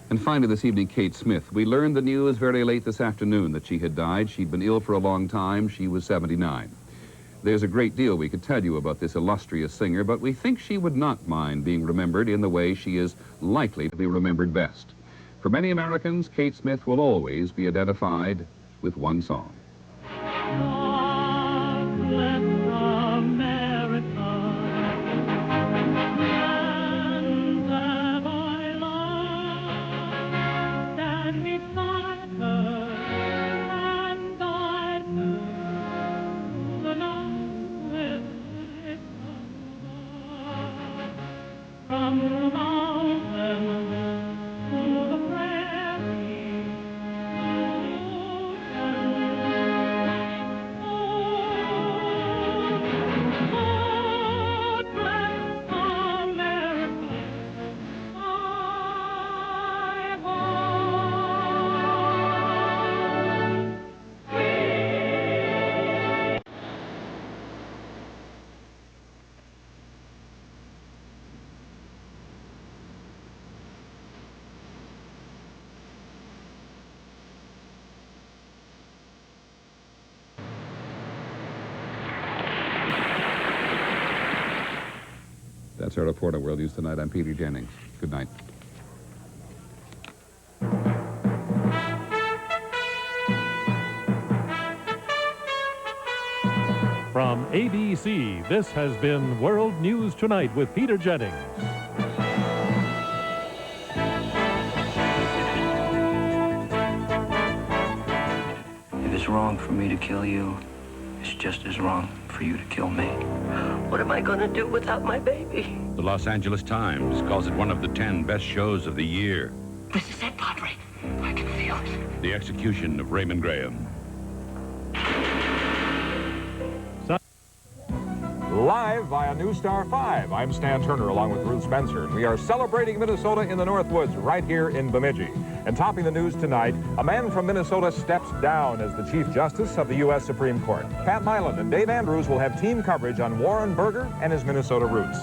And finally this evening, Kate Smith. We learned the news very late this afternoon that she had died. She'd been ill for a long time. She was 79. There's a great deal we could tell you about this illustrious singer, but we think she would not mind being remembered in the way she is likely to be remembered best. For many Americans, Kate Smith will always be identified with one song. That's our report on World News Tonight. I'm Peter Jennings. Good night. From ABC, this has been World News Tonight with Peter Jennings. If it's wrong for me to kill you, it's just as wrong for you to kill me. What am I going to do without my baby? The Los Angeles Times calls it one of the 10 best shows of the year. This is it, Padre. I can feel it. The execution of Raymond Graham. Live via New Star 5, I'm Stan Turner along with Ruth Spencer, and we are celebrating Minnesota in the Northwoods right here in Bemidji. And topping the news tonight, a man from Minnesota steps down as the Chief Justice of the U.S. Supreme Court. Pat Milan and Dave Andrews will have team coverage on Warren Burger and his Minnesota roots.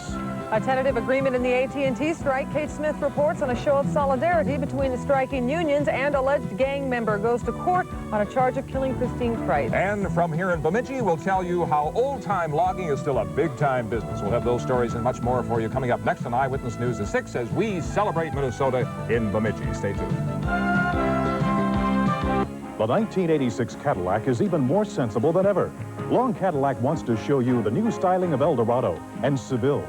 A tentative agreement in the AT&T strike. Kate Smith reports on a show of solidarity between the striking unions, and alleged gang member goes to court on a charge of killing Christine Price. And from here in Bemidji, we'll tell you how old-time logging is still a big-time business. We'll have those stories and much more for you coming up next on Eyewitness News at 6 as we celebrate Minnesota in Bemidji. Stay tuned. The 1986 Cadillac is even more sensible than ever. Long Cadillac wants to show you the new styling of Eldorado and Seville,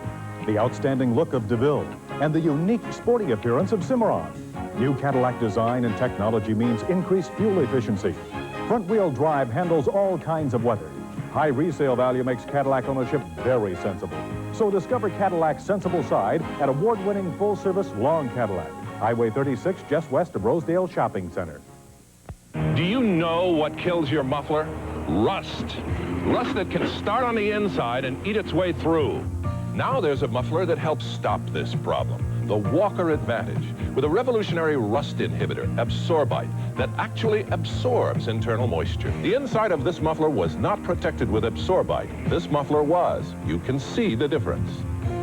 the outstanding look of DeVille, and the unique sporty appearance of Cimarron. New Cadillac design and technology means increased fuel efficiency. Front-wheel drive handles all kinds of weather. High resale value makes Cadillac ownership very sensible. So discover Cadillac's sensible side at award-winning full-service Long Cadillac, Highway 36, just west of Rosedale Shopping Center. Do you know what kills your muffler? Rust. Rust that can start on the inside and eat its way through. Now there's a muffler that helps stop this problem. The Walker Advantage, with a revolutionary rust inhibitor, Absorbite, that actually absorbs internal moisture. The inside of this muffler was not protected with Absorbite. This muffler was. You can see the difference.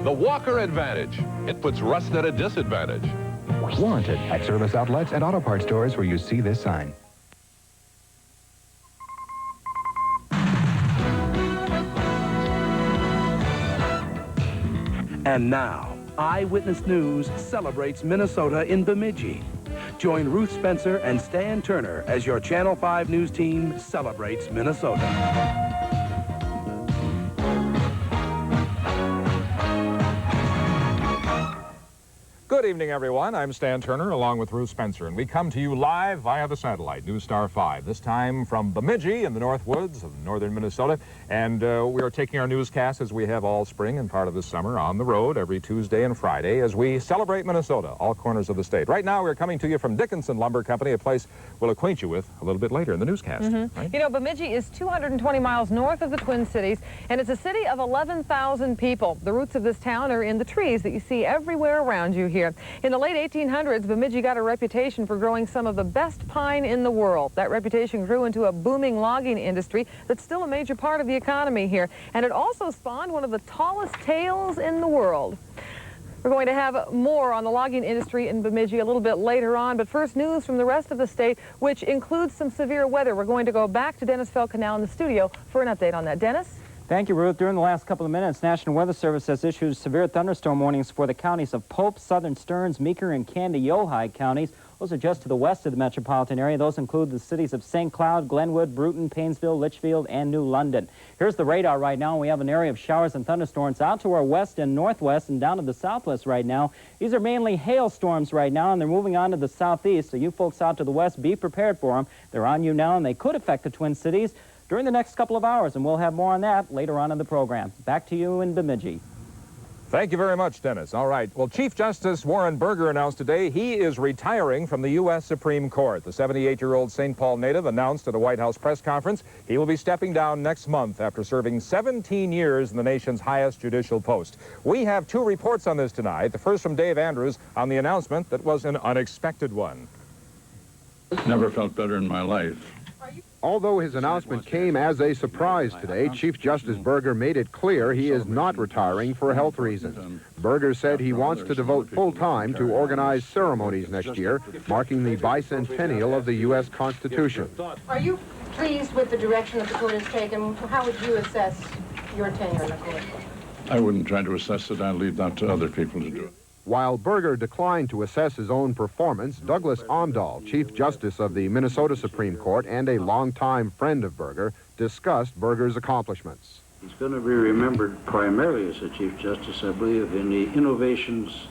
The Walker Advantage. It puts rust at a disadvantage. Warranted at service outlets and auto parts stores where you see this sign. And now, Eyewitness News celebrates Minnesota in Bemidji. Join Ruth Spencer and Stan Turner as your Channel 5 News team celebrates Minnesota. Good evening, everyone. I'm Stan Turner along with Ruth Spencer, and we come to you live via the satellite, News Star 5, this time from Bemidji in the Northwoods of northern Minnesota. And we are taking our newscast, as we have all spring and part of the summer, on the road every Tuesday and Friday as we celebrate Minnesota, all corners of the state. Right now, we're coming to you from Dickinson Lumber Company, a place we'll acquaint you with a little bit later in the newscast. Right? You know, Bemidji is 220 miles north of the Twin Cities, and it's a city of 11,000 people. The roots of this town are in the trees that you see everywhere around you here. In the late 1800s, Bemidji got a reputation for growing some of the best pine in the world. That reputation grew into a booming logging industry that's still a major part of the economy here. And it also spawned one of the tallest tales in the world. We're going to have more on the logging industry in Bemidji a little bit later on, but first news from the rest of the state, which includes some severe weather. We're going to go back to Dennis Felk now in the studio for an update on that. Dennis? Thank you, Ruth. During the last couple of minutes, National Weather Service has issued severe thunderstorm warnings for the counties of Pope, Southern Stearns, Meeker, and Candy-Ojai counties. Those are just to the west of the metropolitan area. Those include the cities of St. Cloud, Glenwood, Bruton, Painesville, Litchfield, and New London. Here's the radar right now. We have an area of showers and thunderstorms out to our west and northwest and down to the southwest right now. These are mainly hailstorms right now, and they're moving on to the southeast. So you folks out to the west, be prepared for them. They're on you now, and they could affect the Twin Cities during the next couple of hours, and we'll have more on that later on in the program. Back to you in Bemidji. Thank you very much, Dennis. All right. Well, Chief Justice Warren Burger announced today he is retiring from the U.S. Supreme Court. The 78-year-old St. Paul native announced at a White House press conference he will be stepping down next month after serving 17 years in the nation's highest judicial post. We have two reports on this tonight. The first from Dave Andrews on the announcement that was an unexpected one. Never felt better in my life. Although his announcement came as a surprise today, Chief Justice Burger made it clear he is not retiring for health reasons. Burger said he wants to devote full time to organize ceremonies next year, marking the bicentennial of the U.S. Constitution. Are you pleased with the direction that the court has taken? How would you assess your tenure in the court? I wouldn't try to assess it. I'd leave that to other people to do it. While Burger declined to assess his own performance, Douglas Amdahl, Chief Justice of the Minnesota Supreme Court and a longtime friend of Burger, discussed Burger's accomplishments. He's going to be remembered primarily as a Chief Justice, I believe, in the innovations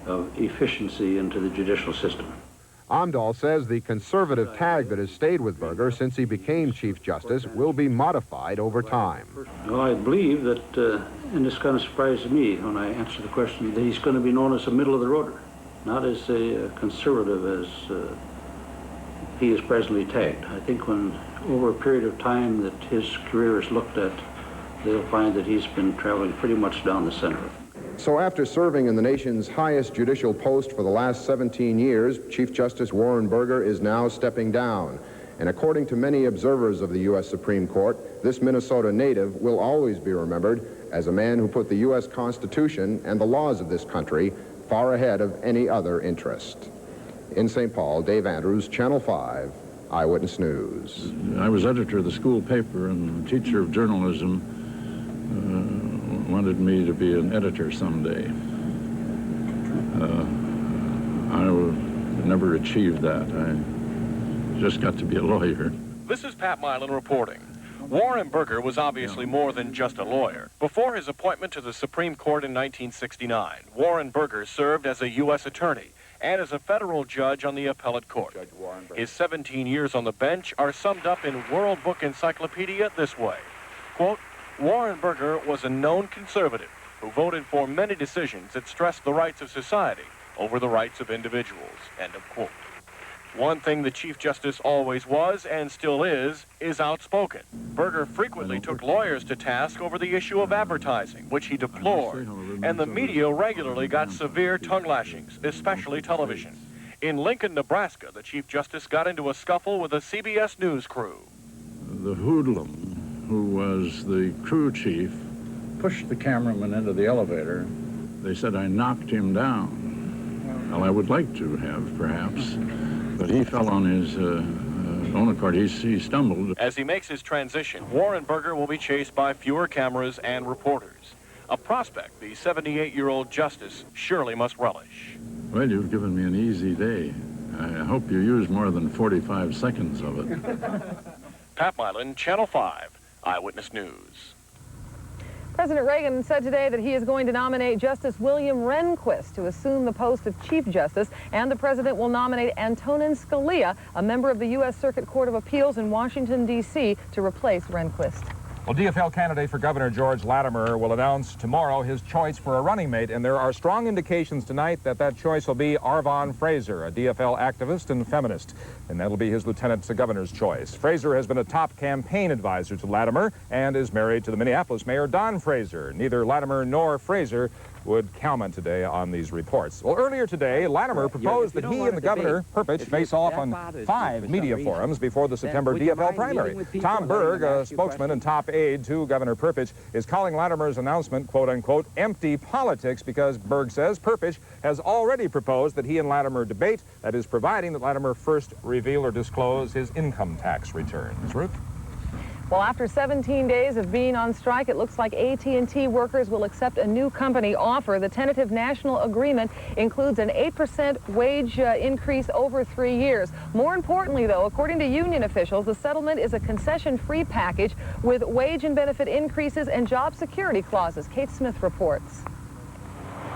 of efficiency into the judicial system. Amdahl says the conservative tag that has stayed with Burger since he became Chief Justice will be modified over time. Well, I believe that, and this kind of surprised me when I answered the question, that he's going to be known as a middle-of-the-roader, not as a conservative as he is presently tagged. I think when, over a period of time that his career is looked at, they'll find that he's been traveling pretty much down the center. So after serving in the nation's highest judicial post for the last 17 years, Chief Justice Warren Burger is now stepping down. And according to many observers of the U.S. Supreme Court, this Minnesota native will always be remembered as a man who put the U.S. Constitution and the laws of this country far ahead of any other interest. In St. Paul, Dave Andrews, Channel 5, Eyewitness News. I was editor of the school paper, and the teacher of journalism wanted me to be an editor someday. I never achieved that. I just got to be a lawyer. This is Pat Milan reporting. Warren Burger was obviously more than just a lawyer. Before his appointment to the Supreme Court in 1969, Warren Burger served as a U.S. attorney and as a federal judge on the appellate court. His 17 years on the bench are summed up in World Book Encyclopedia this way. Quote, Warren Burger was a known conservative who voted for many decisions that stressed the rights of society over the rights of individuals, end of quote. One thing the Chief Justice always was, and still is outspoken. Burger frequently took lawyers to task over the issue of advertising, which he deplored, and the media regularly got severe tongue lashings, especially television. In Lincoln, Nebraska, the Chief Justice got into a scuffle with a CBS News crew. The hoodlum, who was the crew chief, pushed the cameraman into the elevator. They said I knocked him down. Well, I would like to have, perhaps, but he fell on his own accord. He stumbled. As he makes his transition, Warren Burger will be chased by fewer cameras and reporters. A prospect the 78-year-old justice surely must relish. Well, you've given me an easy day. I hope you use more than 45 seconds of it. Pat Milan, Channel 5. Eyewitness News. President Reagan said today that he is going to nominate Justice William Rehnquist to assume the post of Chief Justice, and the president will nominate Antonin Scalia, a member of the U.S. Circuit Court of Appeals in Washington, D.C., to replace Rehnquist. Well, DFL candidate for Governor George Latimer will announce tomorrow his choice for a running mate, and there are strong indications tonight that that choice will be Arvon Fraser, a DFL activist and feminist, and that'll be his lieutenant governor's choice. Fraser has been a top campaign advisor to Latimer and is married to the Minneapolis mayor, Don Fraser. Neither Latimer nor Fraser would comment today on these reports. Well, earlier today, Latimer proposed that he and the governor, Perpich, face off on 5 media forums before the September DFL primary. Tom Berg, a spokesman and top aide to Governor Perpich, is calling Latimer's announcement, quote-unquote, empty politics because, Berg says, Perpich has already proposed that he and Latimer debate, that is, providing that Latimer first reveal or disclose his income tax returns. Ruth? Well, after 17 days of being on strike, it looks like AT&T workers will accept a new company offer. The tentative national agreement includes an 8% wage increase over 3 years. More importantly, though, according to union officials, the settlement is a concession-free package with wage and benefit increases and job security clauses. Kate Smith reports.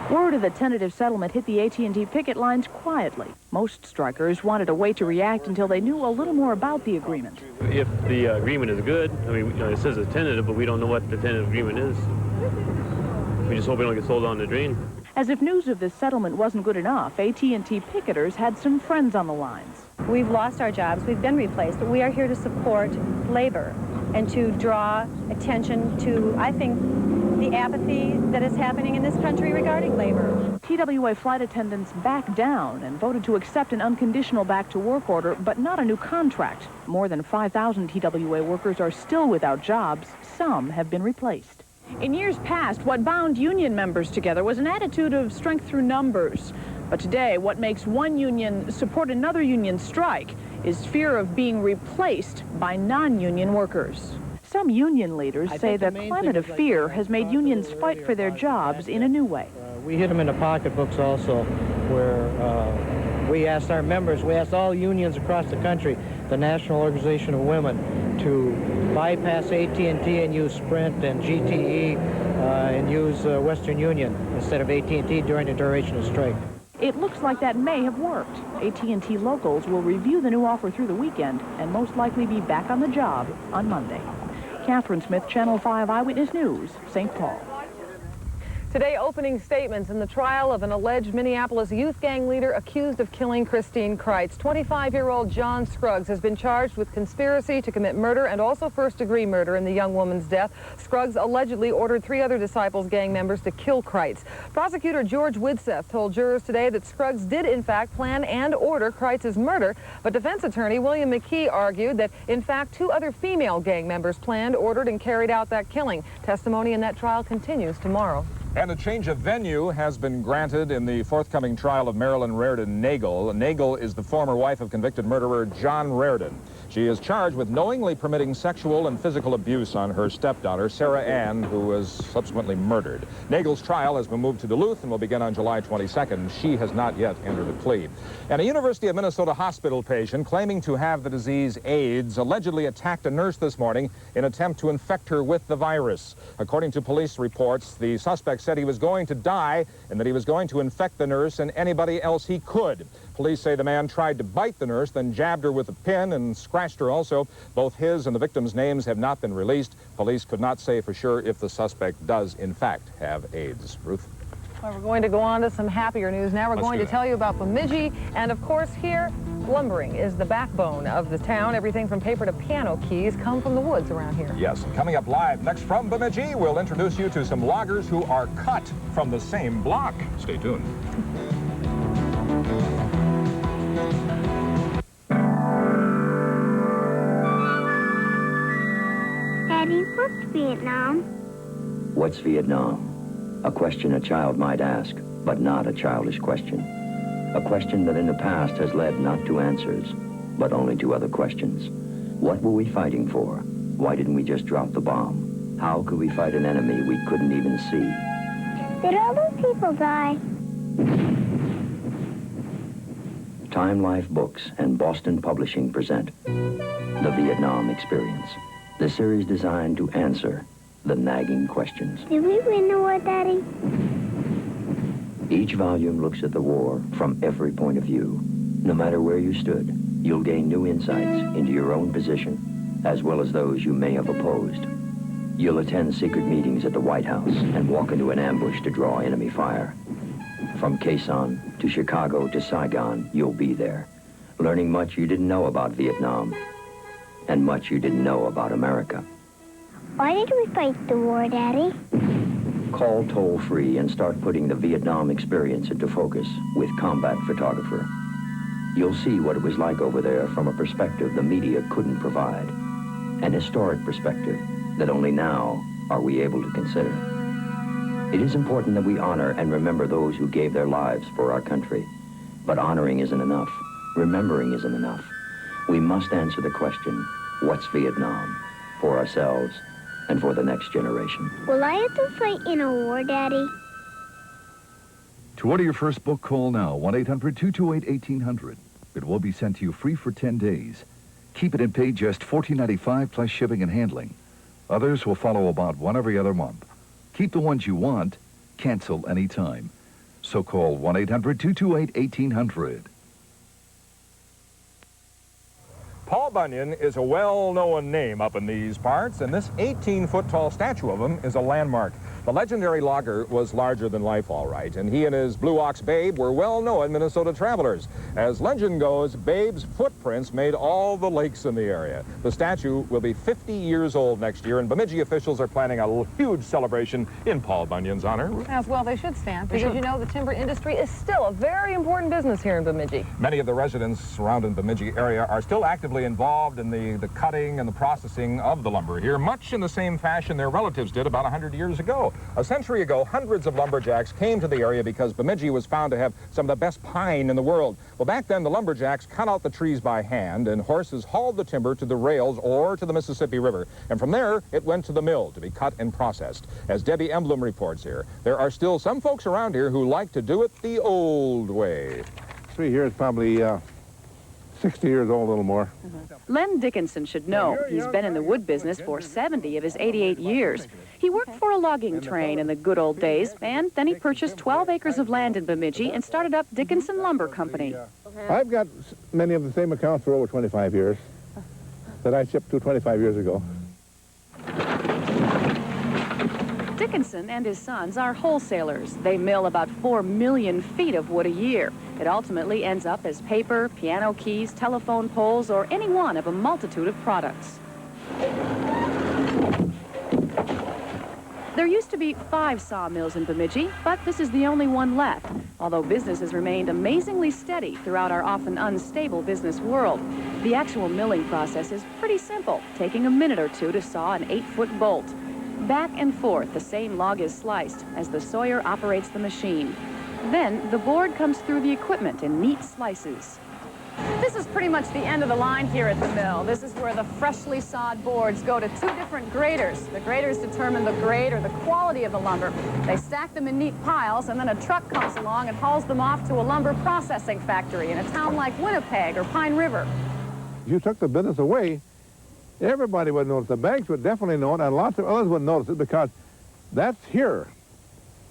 Word of the tentative settlement hit the AT&T picket lines quietly. Most strikers wanted to wait to react until they knew a little more about the agreement. If the agreement is good, I mean, it says it's tentative, but we don't know what the tentative agreement is. We just hope we don't get sold on the drain. As if news of this settlement wasn't good enough, AT&T picketers had some friends on the lines. We've lost our jobs, we've been replaced, but we are here to support labor and to draw attention to, I think, the apathy that is happening in this country regarding labor. TWA flight attendants backed down and voted to accept an unconditional back-to-work order, but not a new contract. More than 5,000 TWA workers are still without jobs. Some have been replaced. In years past, what bound union members together was an attitude of strength through numbers. But today, what makes one union support another union strike is fear of being replaced by non-union workers. Some union leaders say the climate of fear has made unions fight for their jobs in a new way. We hit them in the pocketbooks also, where we asked our members, we asked all unions across the country, the National Organization of Women, to bypass AT&T and use Sprint and GTE and use Western Union instead of AT&T during the duration of strike. It looks like that may have worked. AT&T locals will review the new offer through the weekend and most likely be back on the job on Monday. Catherine Smith, Channel 5 Eyewitness News, St. Paul. Today, opening statements in the trial of an alleged Minneapolis youth gang leader accused of killing Christine Kreitz. 25-year-old John Scruggs has been charged with conspiracy to commit murder and also first-degree murder in the young woman's death. Scruggs allegedly ordered 3 other Disciples gang members to kill Kreitz. Prosecutor George Widseth told jurors today that Scruggs did, in fact, plan and order Kreitz's murder, but defense attorney William McKee argued that, in fact, 2 other female gang members planned, ordered, and carried out that killing. Testimony in that trial continues tomorrow. And a change of venue has been granted in the forthcoming trial of Marilyn Reardon Nagel. Nagel is the former wife of convicted murderer John Reardon. She is charged with knowingly permitting sexual and physical abuse on her stepdaughter, Sarah Ann, who was subsequently murdered. Nagel's trial has been moved to Duluth and will begin on July 22nd. She has not yet entered a plea. And a University of Minnesota hospital patient claiming to have the disease AIDS allegedly attacked a nurse this morning in an attempt to infect her with the virus. According to police reports, the suspect said he was going to die and that he was going to infect the nurse and anybody else he could. Police say the man tried to bite the nurse, then jabbed her with a pin and scratched her also. Both his and the victim's names have not been released. Police could not say for sure if the suspect does, in fact, have AIDS. Ruth? Well, we're going to go on to some happier news now. We're going to tell you about Bemidji, and of course here, lumbering is the backbone of the town. Everything from paper to piano keys come from the woods around here. Yes, coming up live next from Bemidji, we'll introduce you to some loggers who are cut from the same block. Stay tuned. Daddy, what's Vietnam? What's Vietnam? A question a child might ask, but not a childish question. A question that in the past has led not to answers, but only to other questions. What were we fighting for? Why didn't we just drop the bomb? How could we fight an enemy we couldn't even see? Did all those people die? Time Life Books and Boston Publishing present The Vietnam Experience, the series designed to answer the nagging questions. Did we win the war, Daddy? Each volume looks at the war from every point of view. No matter where you stood, you'll gain new insights into your own position, as well as those you may have opposed. You'll attend secret meetings at the White House and walk into an ambush to draw enemy fire. From Khe Sanh to Chicago to Saigon, you'll be there, learning much you didn't know about Vietnam and much you didn't know about America. Why did we fight the war, Daddy? Call toll-free and start putting the Vietnam experience into focus with Combat Photographer. You'll see what it was like over there from a perspective the media couldn't provide. An historic perspective that only now are we able to consider. It is important that we honor and remember those who gave their lives for our country. But honoring isn't enough. Remembering isn't enough. We must answer the question, what's Vietnam? For ourselves and for the next generation. Will I have to fight in a war, Daddy? To order your first book, call now, 1-800-228-1800. It will be sent to you free for 10 days. Keep it and pay just $14.95 plus shipping and handling. Others will follow about one every other month. Keep the ones you want, cancel anytime. So call 1-800-228-1800. Paul Bunyan is a well-known name up in these parts, and this 18-foot-tall statue of him is a landmark. The legendary logger was larger than life, all right, and he and his Blue Ox Babe were well-known Minnesota travelers. As legend goes, Babe's footprints made all the lakes in the area. The statue will be 50 years old next year, and Bemidji officials are planning a huge celebration in Paul Bunyan's honor. As well they should, Stan, because you know the timber industry is still a very important business here in Bemidji. Many of the residents surrounding the Bemidji area are still actively involved in the cutting and the processing of the lumber here, much in the same fashion their relatives did about 100 years ago. A century ago, hundreds of lumberjacks came to the area because Bemidji was found to have some of the best pine in the world. Well, back then, the lumberjacks cut out the trees by hand, and horses hauled the timber to the rails or to the Mississippi River. And from there, it went to the mill to be cut and processed. As Debbie Emblem reports here, there are still some folks around here who like to do it the old way. Tree here is probably 60 years old, a little more. Len Dickinson should know. He's been in the wood business for 70 of his 88 years. He worked for a logging train in the good old days, and then he purchased 12 acres of land in Bemidji and started up Dickinson Lumber Company. I've got many of the same accounts for over 25 years that I shipped to 25 years ago. Dickinson and his sons are wholesalers. They mill about 4 million feet of wood a year. It ultimately ends up as paper, piano keys, telephone poles, or any one of a multitude of products. There used to be 5 sawmills in Bemidji, but this is the only one left, although business has remained amazingly steady throughout our often unstable business world. The actual milling process is pretty simple, taking a minute or two to saw an 8-foot bolt. Back and forth, the same log is sliced as the sawyer operates the machine. Then the board comes through the equipment in neat slices. This is pretty much the end of the line here at the mill. This is where the freshly sawed boards go to 2 different graders. The graders determine the grade or the quality of the lumber. They stack them in neat piles, and then a truck comes along and hauls them off to a lumber processing factory in a town like Winnipeg or Pine River. If you took the business away, everybody would notice. The banks would definitely know it, and lots of others would notice it because that's here.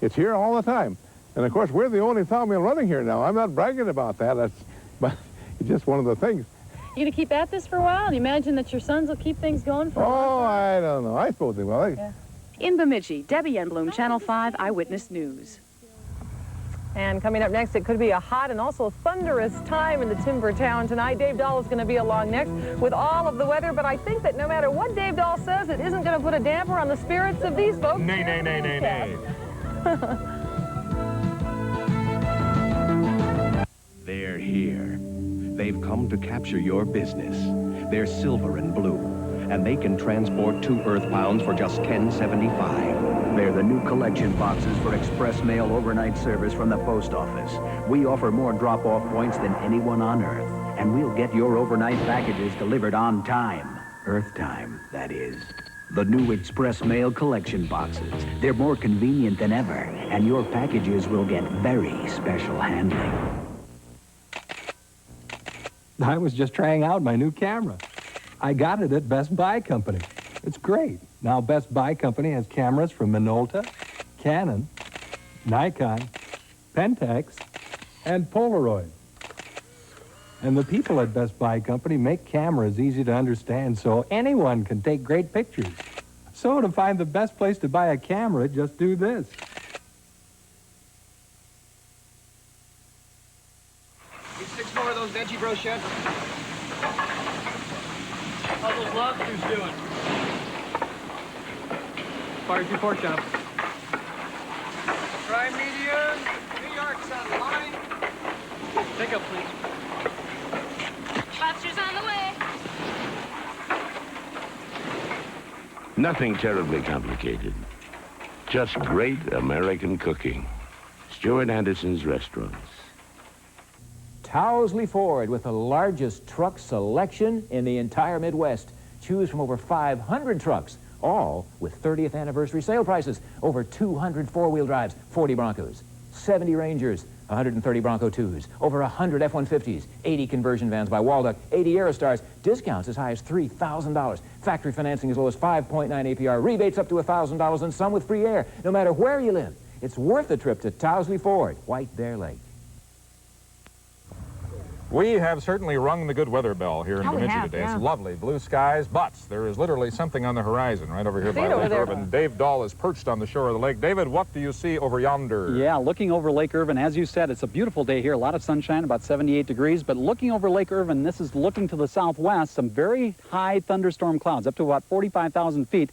It's here all the time. And, of course, we're the only sawmill running here now. I'm not bragging about that, but it's just one of the things. You gonna keep at this for a while? And you imagine that your sons will keep things going for a while? Oh, I don't know. I suppose they will. Yeah. In Bemidji, Debbie Enblum, Channel 5 Eyewitness News. And coming up next, it could be a hot and also thunderous time in the timber town tonight. Dave Dahl is going to be along next with all of the weather, but I think that no matter what Dave Dahl says, it isn't going to put a damper on the spirits of these folks. Nay, nay, nay, nay, nay. They're here. They've come to capture your business. They're silver and blue, and they can transport 2 earth pounds for just $10.75. They're the new collection boxes for express mail overnight service from the post office. We offer more drop-off points than anyone on Earth, and we'll get your overnight packages delivered on time. Earth time, that is. The new express mail collection boxes. They're more convenient than ever, and your packages will get very special handling. I was just trying out my new camera. I got it at Best Buy Company. It's great. Now Best Buy Company has cameras from Minolta, Canon, Nikon, Pentax, and Polaroid. And the people at Best Buy Company make cameras easy to understand so anyone can take great pictures. So to find the best place to buy a camera, just do this. Need 6 more of those veggie brochettes. How those lobsters doing? Fire 2 pork chops. Trucks on the line. Pick up, please. Lobster's on the way. Nothing terribly complicated. Just great American cooking. Stuart Anderson's Restaurants. Towsley Ford with the largest truck selection in the entire Midwest. Choose from over 500 trucks, all with 30th anniversary sale prices. Over 200 four-wheel drives, 40 Broncos, 70 Rangers, 130 Bronco 2s, over 100 F-150s, 80 conversion vans by Walduck, 80 Aerostars, discounts as high as $3,000, factory financing as low as 5.9 APR, rebates up to $1,000, and some with free air. No matter where you live, it's worth the trip to Towsley Ford, White Bear Lake. We have certainly rung the good weather bell here in Bemidji today. Yeah. It's lovely, blue skies, but there is literally something on the horizon right over here by Lake Irvin. Dave Dahl is perched on the shore of the lake. David, what do you see over yonder? Yeah, looking over Lake Irvin, as you said, it's a beautiful day here. A lot of sunshine, about 78 degrees. But looking over Lake Irvin, this is looking to the southwest, some very high thunderstorm clouds, up to about 45,000 feet.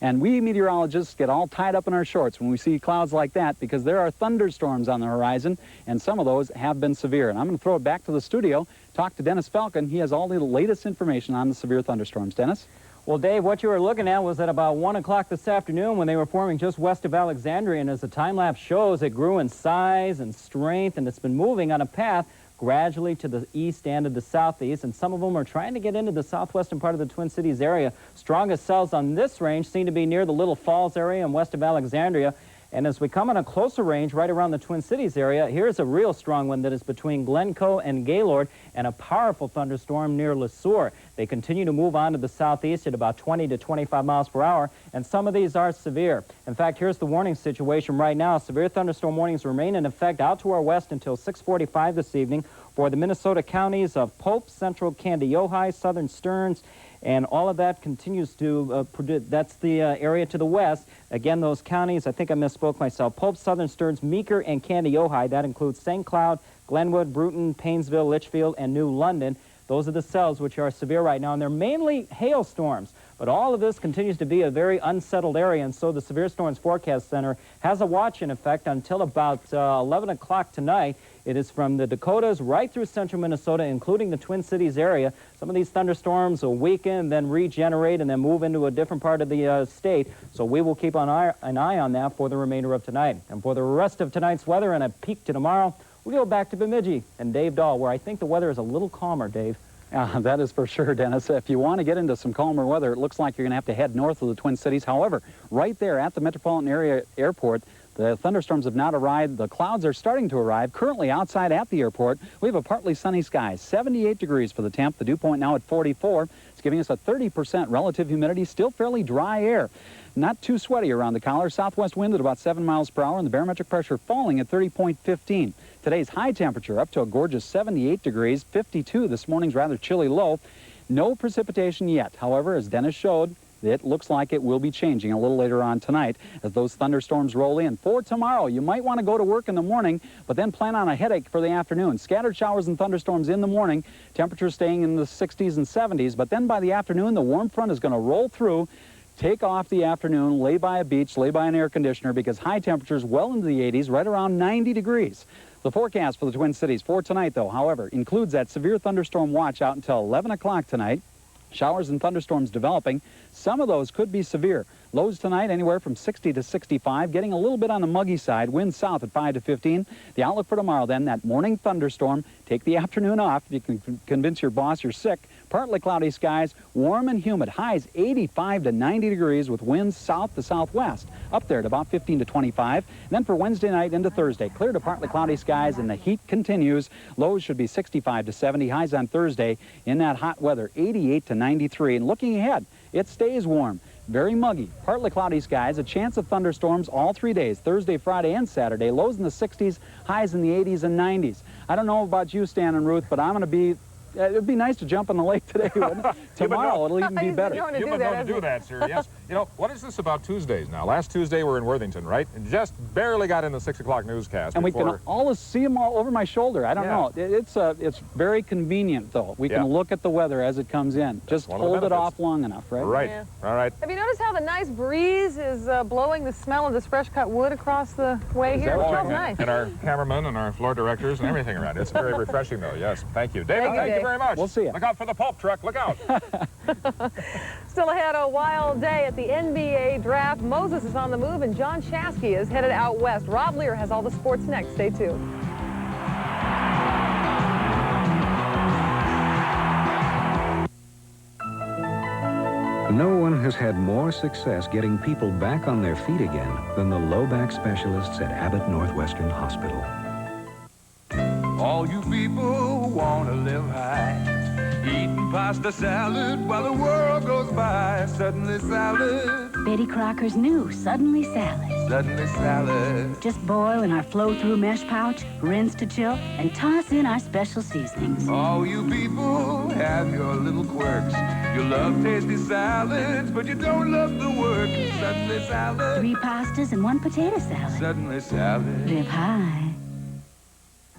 And we meteorologists get all tied up in our shorts when we see clouds like that because there are thunderstorms on the horizon, and some of those have been severe. And I'm going to throw it back to the studio, talk to Dennis Falcon. He has all the latest information on the severe thunderstorms. Dennis? Well, Dave, what you were looking at was at about 1 o'clock this afternoon when they were forming just west of Alexandria, and as the time-lapse shows, it grew in size and strength, and it's been moving on a path gradually to the east and to the southeast, and some of them are trying to get into the southwestern part of the Twin Cities area. Strongest cells on this range seem to be near the Little Falls area and west of Alexandria. And as we come on a closer range right around the Twin Cities area, here's a real strong one that is between Glencoe and Gaylord, and a powerful thunderstorm near Le Sueur. They continue to move on to the southeast at about 20 to 25 miles per hour, and some of these are severe. In fact, here's the warning situation right now. Severe thunderstorm warnings remain in effect out to our west until 6:45 this evening for the Minnesota counties of Pope, Central Candy, Ojai, Southern Stearns, and all of that continues to produce. That's the area to the west. Again, those counties, I think I misspoke myself, Pope, Southern Stearns, Meeker, and Candy, Ojai. That includes St. Cloud, Glenwood, Bruton, Painesville, Litchfield, and New London. Those are the cells which are severe right now, and they're mainly hailstorms. But all of this continues to be a very unsettled area, and so the Severe Storms Forecast Center has a watch in effect until about 11 o'clock tonight. It is from the Dakotas right through central Minnesota, including the Twin Cities area. Some of these thunderstorms will weaken, then regenerate, and then move into a different part of the state. So we will keep an eye on that for the remainder of tonight. And for the rest of tonight's weather and a peek to tomorrow, we go back to Bemidji and Dave Dahl, where I think the weather is a little calmer, Dave. That is for sure, Dennis. If you want to get into some calmer weather, it looks like you're going to have to head north of the Twin Cities. However, right there at the Metropolitan Area Airport, the thunderstorms have not arrived. The clouds are starting to arrive. Currently outside at the airport, we have a partly sunny sky. 78 degrees for the temp. The dew point now at 44. It's giving us a 30% relative humidity. Still fairly dry air. Not too sweaty around the collar. Southwest wind at about 7 miles per hour, and the barometric pressure falling at 30.15. Today's high temperature up to a gorgeous 78 degrees, 52 this morning's rather chilly low. No precipitation yet. However, as Dennis showed, it looks like it will be changing a little later on tonight as those thunderstorms roll in. For tomorrow, you might want to go to work in the morning, but then plan on a headache for the afternoon. Scattered showers and thunderstorms in the morning, temperatures staying in the 60s and 70s, but then by the afternoon, the warm front is going to roll through. Take off the afternoon, lay by a beach, lay by an air conditioner, because high temperatures well into the 80s, right around 90 degrees. The forecast for the Twin Cities for tonight, though, however, includes that severe thunderstorm watch out until 11 o'clock tonight. Showers and thunderstorms developing. Some of those could be severe. Lows tonight anywhere from 60 to 65, getting a little bit on the muggy side. Winds south at 5 to 15. The outlook for tomorrow then, that morning thunderstorm. Take the afternoon off. You can convince your boss you're sick. Partly cloudy skies, warm and humid. Highs 85 to 90 degrees with winds south to southwest. Up there at about 15 to 25. And then for Wednesday night into Thursday, clear to partly cloudy skies and the heat continues. Lows should be 65 to 70. Highs on Thursday in that hot weather, 88 to 93. And looking ahead, it stays warm. Very muggy, partly cloudy skies, a chance of thunderstorms all 3 days, Thursday, Friday, and Saturday. Lows in the 60s, highs in the 80s and 90s. I don't know about you, Stan and Ruth, but I'm going to be... It'd be nice to jump in the lake today, wouldn't it? Tomorrow, it'll even be better. You've been known to do that, sir, yes. You know, what is this about Tuesdays now? Last Tuesday we're in Worthington, right? And just barely got in the 6 o'clock newscast. And we can always see them all over my shoulder. I don't know. It's very convenient, though. We can look at the weather as it comes in. Just hold it off long enough, right? Right. Yeah. All right. Have you noticed how the nice breeze is blowing the smell of this fresh-cut wood across the way here? It smells nice. And our cameramen and our floor directors and everything around. It's very refreshing, though. Yes. Thank you. David, thank you very much. We'll see you. Look out for the pulp truck. Look out. Still ahead, a wild day at the NBA draft. Moses is on the move, and John Chasky is headed out west. Rob Lear has all the sports next. Stay tuned. No one has had more success getting people back on their feet again than the low back specialists at Abbott Northwestern Hospital. All you people who want to live high, eating pasta salad while the world goes by. Suddenly salad. Betty Crocker's new Suddenly Salad. Suddenly salad. Just boil in our flow-through mesh pouch, rinse to chill, and toss in our special seasonings. All you people have your little quirks. You love tasty salads, but you don't love the work. Suddenly salad. 3 pastas and 1 potato salad. Suddenly salad. Live high.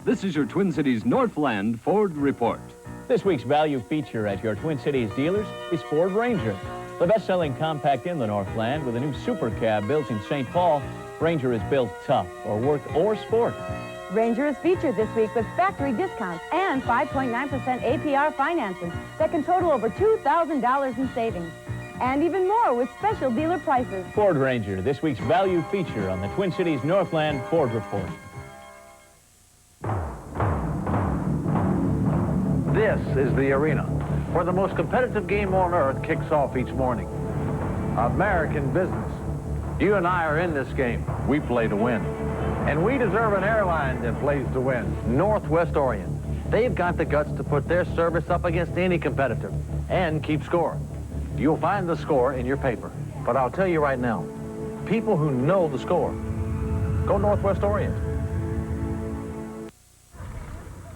This is your Twin Cities Northland Ford Report. This week's value feature at your Twin Cities dealers is Ford Ranger. The best-selling compact in the Northland with a new super cab built in St. Paul. Ranger is built tough for work or sport. Ranger is featured this week with factory discounts and 5.9% APR financing that can total over $2,000 in savings. And even more with special dealer prices. Ford Ranger, this week's value feature on the Twin Cities Northland Ford Report. This is the arena where the most competitive game on earth kicks off each morning. American business. You and I are in this game. We play to win. And we deserve an airline that plays to win. Northwest Orient. They've got the guts to put their service up against any competitor and keep score. You'll find the score in your paper. But I'll tell you right now, people who know the score, go Northwest Orient.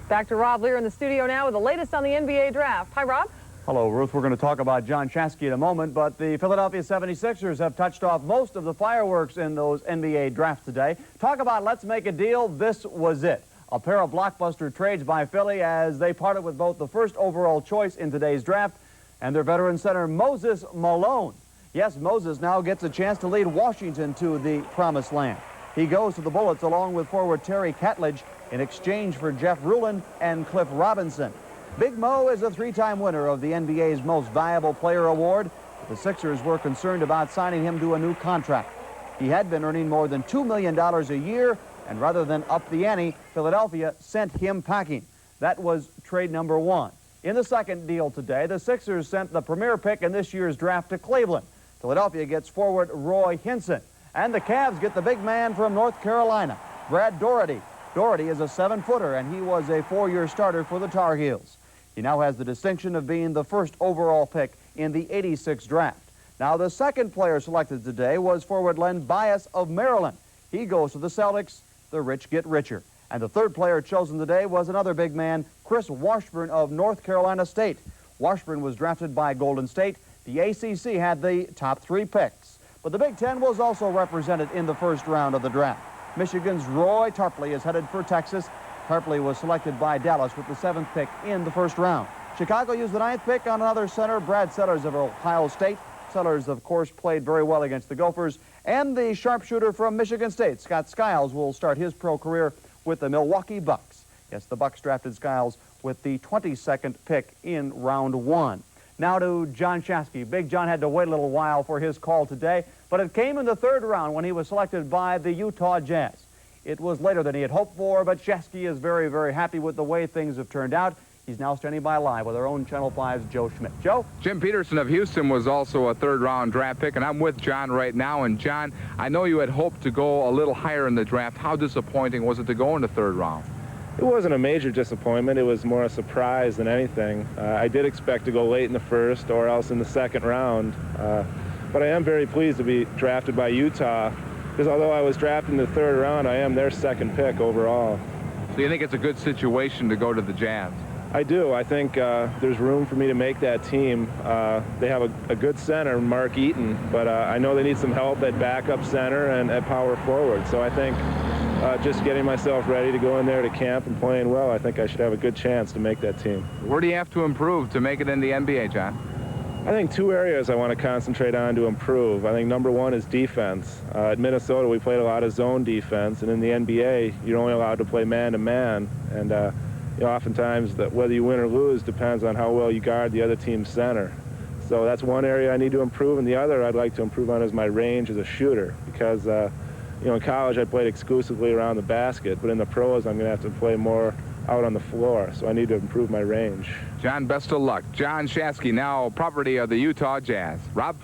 Back to Rob Lear in the studio now with the latest on the NBA draft. Hi, Rob. Hello, Ruth. We're going to talk about John Chasky in a moment, but the Philadelphia 76ers have touched off most of the fireworks in those NBA drafts today. Talk about let's make a deal. This was it. A pair of blockbuster trades by Philly as they parted with both the first overall choice in today's draft and their veteran center, Moses Malone. Yes, Moses now gets a chance to lead Washington to the promised land. He goes to the Bullets along with forward Terry Catledge in exchange for Jeff Ruland and Cliff Robinson. Big Mo is a 3-time winner of the NBA's Most Valuable Player Award. The Sixers were concerned about signing him to a new contract. He had been earning more than $2 million a year, and rather than up the ante, Philadelphia sent him packing. That was trade number 1. In the second deal today, the Sixers sent the premier pick in this year's draft to Cleveland. Philadelphia gets forward Roy Hinson, and the Cavs get the big man from North Carolina, Brad Daugherty. Daugherty is a 7-footer, and he was a 4-year starter for the Tar Heels. He now has the distinction of being the first overall pick in the '86 draft. Now, the second player selected today was forward Len Bias of Maryland. He goes to the Celtics. The rich get richer. And the third player chosen today was another big man, Chris Washburn of North Carolina State. Washburn was drafted by Golden State. The ACC had the top 3 picks. But the Big Ten was also represented in the first round of the draft. Michigan's Roy Tarpley is headed for Texas. Tarpley was selected by Dallas with the 7th pick in the first round. Chicago used the 9th pick on another center, Brad Sellers of Ohio State. Sellers, of course, played very well against the Gophers. And the sharpshooter from Michigan State, Scott Skiles, will start his pro career with the Milwaukee Bucks. Yes, the Bucks drafted Skiles with the 22nd pick in round 1. Now to John Chasky. Big John had to wait a little while for his call today, but it came in the 3rd round when he was selected by the Utah Jazz. It was later than he had hoped for, but Chasky is very, very happy with the way things have turned out. He's now standing by live with our own Channel 5's Joe Schmidt. Joe? Jim Peterson of Houston was also a 3rd-round draft pick, and I'm with John right now. And, John, I know you had hoped to go a little higher in the draft. How disappointing was it to go in the 3rd round? It wasn't a major disappointment. It was more a surprise than anything. I did expect to go late in the 1st or else in the 2nd round. But I am very pleased to be drafted by Utah, because although I was drafted in the 3rd round, I am their 2nd pick overall. So you think it's a good situation to go to the Jazz? I do. I think there's room for me to make that team. They have a good center, Mark Eaton, but I know they need some help at backup center and at power forward. So I think just getting myself ready to go in there to camp and playing well, I think I should have a good chance to make that team. Where do you have to improve to make it in the NBA, John? I think two areas I want to concentrate on to improve. I think number one is defense. At Minnesota, we played a lot of zone defense, and in the NBA, you're only allowed to play man-to-man. And you know, oftentimes, whether you win or lose depends on how well you guard the other team's center. So that's one area I need to improve, and the other I'd like to improve on is my range as a shooter, because you know, in college I played exclusively around the basket, but in the pros I'm going to have to play more out on the floor, so I need to improve my range. John, best of luck. John Shasky, now property of the Utah Jazz. Rob?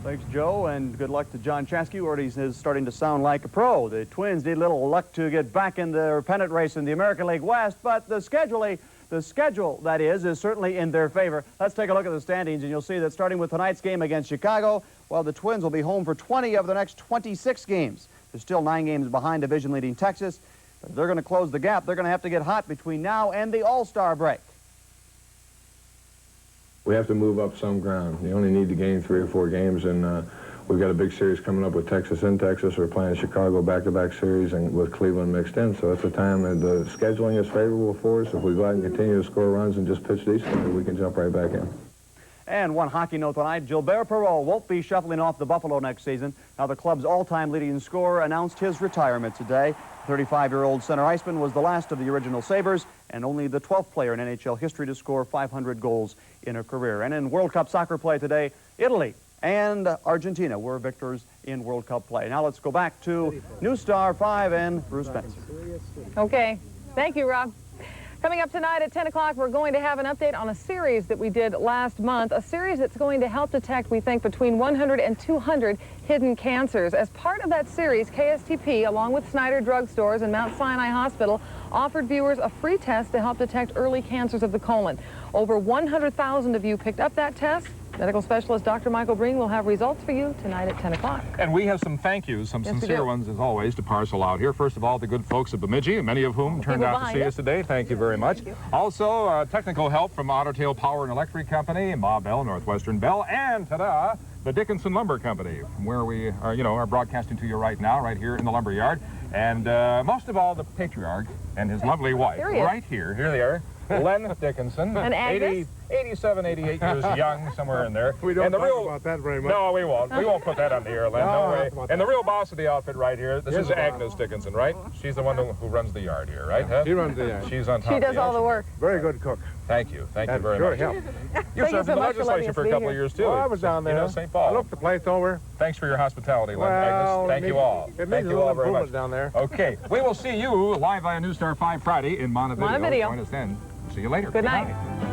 Thanks, Joe, and good luck to John Chasky, who already is starting to sound like a pro. The Twins need a little luck to get back in the pennant race in the American League West, but the schedule, that is certainly in their favor. Let's take a look at the standings, and you'll see that starting with tonight's game against Chicago, well, the Twins will be home for 20 of the next 26 games. They're still 9 games behind division-leading Texas. But if they're going to close the gap, they're going to have to get hot between now and the All-Star break. We have to move up some ground. You only need to gain 3 or 4 games, and we've got a big series coming up with Texas in Texas. We're playing Chicago back-to-back series and with Cleveland mixed in, so it's a time that the scheduling is favorable for us. If we go out and continue to score runs and just pitch decently, we can jump right back in. And one hockey note tonight, Gilbert Perreault won't be shuffling off the Buffalo next season. Now the club's all-time leading scorer announced his retirement today. 35-year-old center iceman was the last of the original Sabres and only the 12th player in NHL history to score 500 goals in a career. And in World Cup soccer play today, Italy and Argentina were victors in World Cup play. Now let's go back to News Star 5 and Bruce Spencer. Okay. Thank you, Rob. Coming up tonight at 10 o'clock, we're going to have an update on a series that we did last month, a series that's going to help detect, we think, between 100 and 200 hidden cancers. As part of that series, KSTP, along with Snyder Drug Stores and Mount Sinai Hospital, offered viewers a free test to help detect early cancers of the colon. Over 100,000 of you picked up that test. Medical specialist Dr. Michael Breen will have results for you tonight at 10 o'clock. And we have some thank yous, some sincere ones, as always, to parcel out here. First of all, the good folks of Bemidji, many of whom turned out to see us today. Thank you very much. Also, technical help from Otter Tail Power and Electric Company, Ma Bell, Northwestern Bell, and, ta-da, the Dickinson Lumber Company, from where we are, are broadcasting to you right now, right here in the lumber yard. And most of all, the patriarch and his lovely wife, right here. Here they are. Len Dickinson, and Agnes? 87, 88 years young, somewhere in there. We don't and the talk about that very much. No, we won't. We won't put that on the air, Len. No way. And the real boss of the outfit right here, this is Agnes Dickinson, right? She's the one who runs the yard here, right? Yeah, she runs the yard. She's on top She does all the work. Very good cook. Thank you. Thank you very sure much. Help. You served in the legislature for a couple of years, too. Well, I was down there. St. Paul. I looked the place over. Thanks for your hospitality, Len. Well, Agnes. Thank you all. Thank you all very much down there. Okay. We will see you live via News Star 5 Friday in Montevideo. Montevideo. Join us then. See you later. Good night.